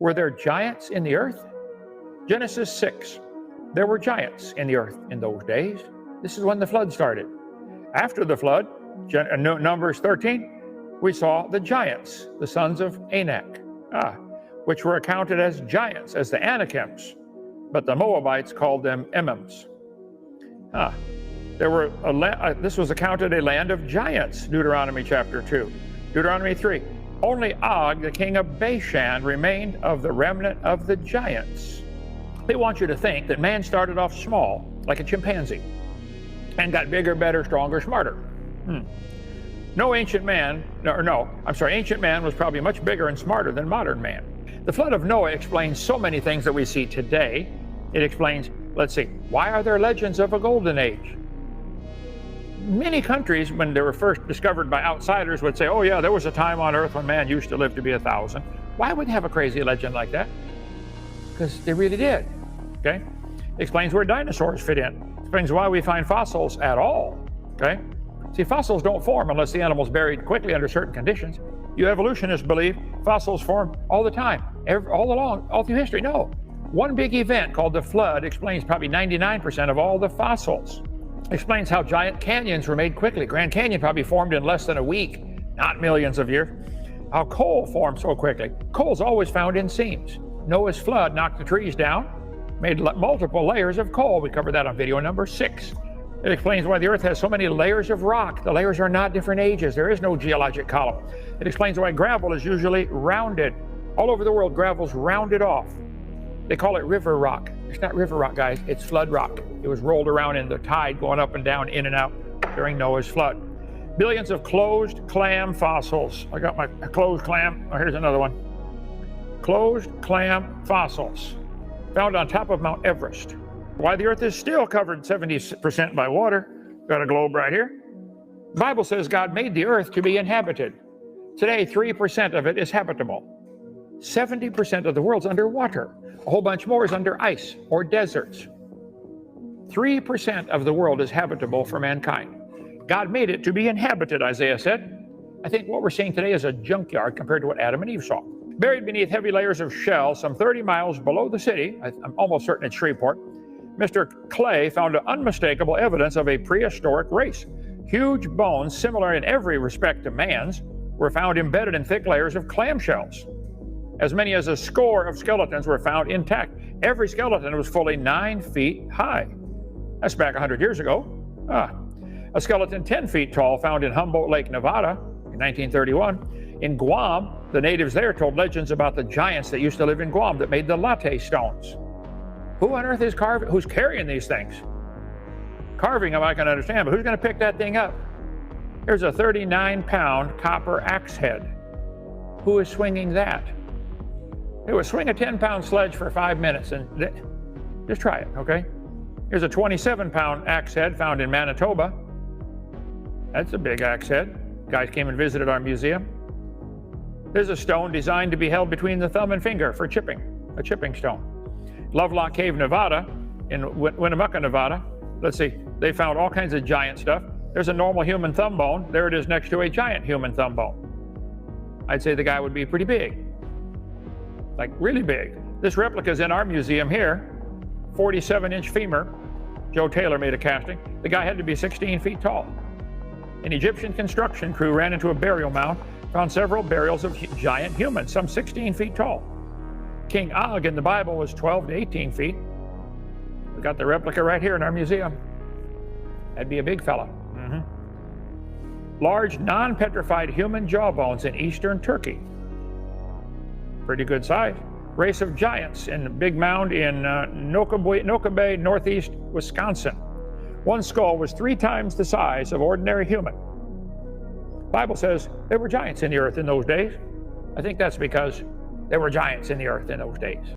Were there giants in the earth? Genesis 6. There were giants in the earth in those days. This is when the flood started. After the flood, Numbers 13, we saw the giants, the sons of Anak, which were accounted as giants, as the Anakims, but the Moabites called them Emims. This was accounted a land of giants, Deuteronomy chapter 2. Deuteronomy 3. Only Og, the king of Bashan, remained of the remnant of the giants. They want you to think that man started off small, like a chimpanzee, and got bigger, better, stronger, smarter. Ancient man was probably much bigger and smarter than modern man. The flood of Noah explains so many things that we see today. It explains, let's see, why are there legends of a golden age? Many countries, when they were first discovered by outsiders, would say, oh yeah, there was a time on earth when man used to live to be 1,000. Why would they have a crazy legend like that? Because they really did, okay? It explains where dinosaurs fit in. It explains why we find fossils at all, okay? See, fossils don't form unless the animal's buried quickly under certain conditions. You evolutionists believe fossils form all the time, all along, all through history. No. One big event called the flood explains probably 99% of all the fossils. Explains how giant canyons were made quickly. Grand Canyon probably formed in less than a week, not millions of years. How coal formed so quickly. Coal's always found in seams. Noah's flood knocked the trees down, made multiple layers of coal. We covered that on video number 6. It explains why the earth has so many layers of rock. The layers are not different ages. There is no geologic column. It explains why gravel is usually rounded. All over the world, gravel's rounded off. They call it river rock. It's not river rock, guys. It's flood rock. It was rolled around in the tide, going up and down, in and out during Noah's flood. Billions of closed clam fossils. I got my closed clam. Oh, here's another one. Closed clam fossils found on top of Mount Everest. Why the earth is still covered 70% by water. Got a globe right here. The Bible says God made the earth to be inhabited. Today, 3% of it is habitable. 70% of the world's underwater. A whole bunch more is under ice or deserts. 3% of the world is habitable for mankind. God made it to be inhabited, Isaiah said. I think what we're seeing today is a junkyard compared to what Adam and Eve saw. Buried beneath heavy layers of shell, some 30 miles below the city, I'm almost certain it's Shreveport, Mr. Clay found unmistakable evidence of a prehistoric race. Huge bones, similar in every respect to man's, were found embedded in thick layers of clamshells. As many as a score of skeletons were found intact. Every skeleton was fully 9 feet high. That's back 100 years ago. A skeleton 10 feet tall found in Humboldt Lake, Nevada in 1931. In Guam, the natives there told legends about the giants that used to live in Guam that made the latte stones. Who on earth is who's carrying these things? Carving them I can understand, but who's going to pick that thing up? Here's a 39-pound copper axe head. Who is swinging that? It would swing a 10-pound sledge for 5 minutes, and just try it, okay? Here's a 27-pound axe head found in Manitoba. That's a big axe head. Guys came and visited our museum. There's a stone designed to be held between the thumb and finger for chipping, a chipping stone. Lovelock Cave, Nevada, in Winnemucca, Nevada. Let's see, they found all kinds of giant stuff. There's a normal human thumb bone. There it is next to a giant human thumb bone. I'd say the guy would be pretty big, like really big. This replica's in our museum here, 47-inch femur. Joe Taylor made a casting. The guy had to be 16 feet tall. An Egyptian construction crew ran into a burial mound, found several burials of giant humans, some 16 feet tall. King Og in the Bible was 12 to 18 feet. We got the replica right here in our museum. That'd be a big fella. Large, non-petrified human jawbones in eastern Turkey. Pretty good size. Race of giants in a big mound in Nokobe, northeast Wisconsin. One skull was 3 times the size of ordinary human. Bible says there were giants in the earth in those days. I think that's because there were giants in the earth in those days.